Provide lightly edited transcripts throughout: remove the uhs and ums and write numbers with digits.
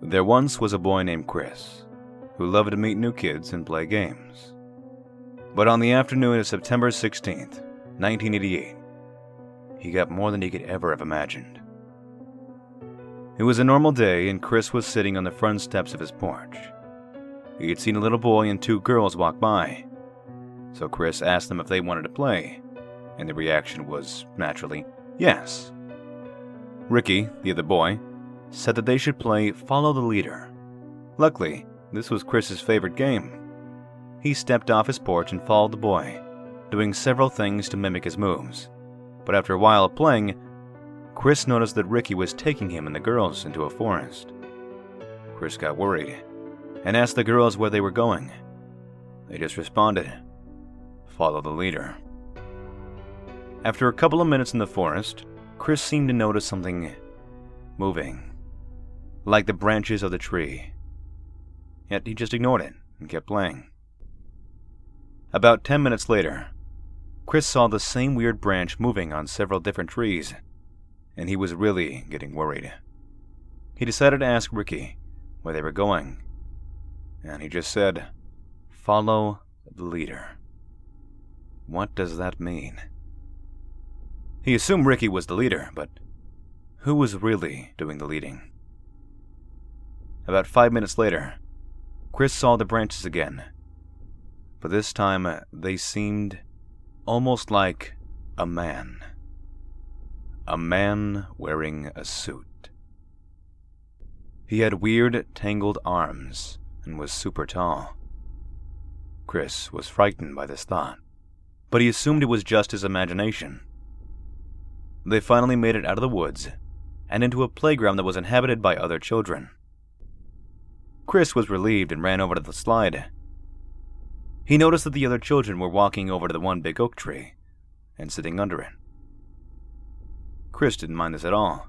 There once was a boy named Chris, who loved to meet new kids and play games. But on the afternoon of September 16th, 1988, he got more than he could ever have imagined. It was a normal day, and Chris was sitting on the front steps of his porch. He had seen a little boy and two girls walk by, so Chris asked them if they wanted to play, and the reaction was, naturally, yes. Ricky, the other boy, said that they should play Follow the Leader. Luckily, this was Chris's favorite game. He stepped off his porch and followed the boy, doing several things to mimic his moves. But after a while of playing, Chris noticed that Ricky was taking him and the girls into a forest. Chris got worried and asked the girls where they were going. They just responded, "Follow the leader." After a couple of minutes in the forest, Chris seemed to notice something moving, like the branches of the tree. Yet he just ignored it and kept playing. About 10 minutes later, Chris saw the same weird branch moving on several different trees, and he was really getting worried. He decided to ask Ricky where they were going, and he just said, "Follow the leader." What does that mean? He assumed Ricky was the leader, but who was really doing the leading? About 5 minutes later, Chris saw the branches again, but this time they seemed almost like a man. A man wearing a suit. He had weird, tangled arms and was super tall. Chris was frightened by this thought, but he assumed it was just his imagination. They finally made it out of the woods and into a playground that was inhabited by other children. Chris was relieved and ran over to the slide. He noticed that the other children were walking over to the one big oak tree and sitting under it. Chris didn't mind this at all.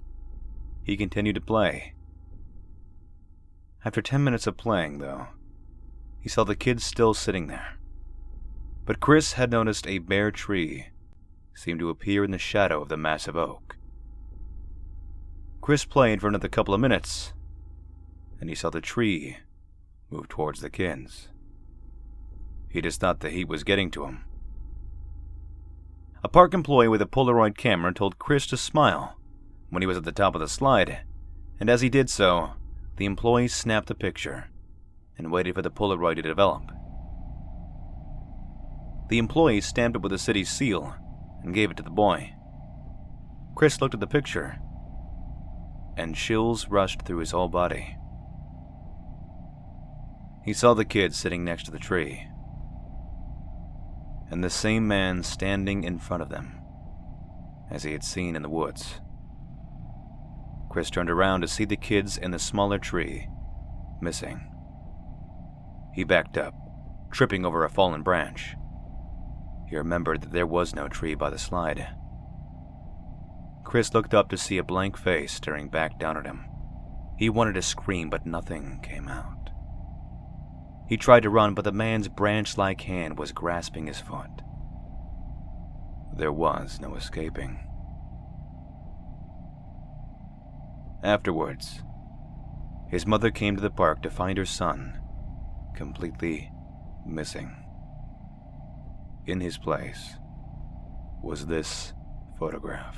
He continued to play. After 10 minutes of playing, though, he saw the kids still sitting there. But Chris had noticed a bare tree seem to appear in the shadow of the massive oak. Chris played for another couple of minutes, and he saw the tree move towards the kids. He just thought the heat was getting to him. A park employee with a Polaroid camera told Chris to smile when he was at the top of the slide, and as he did so, the employee snapped the picture and waited for the Polaroid to develop. The employee stamped it with the city's seal and gave it to the boy. Chris looked at the picture, and chills rushed through his whole body. He saw the kids sitting next to the tree, and the same man standing in front of them, as he had seen in the woods. Chris turned around to see the kids in the smaller tree, missing. He backed up, tripping over a fallen branch. He remembered that there was no tree by the slide. Chris looked up to see a blank face staring back down at him. He wanted to scream, but nothing came out. He tried to run, but the man's branch-like hand was grasping his foot. There was no escaping. Afterwards, his mother came to the park to find her son completely missing. In his place was this photograph.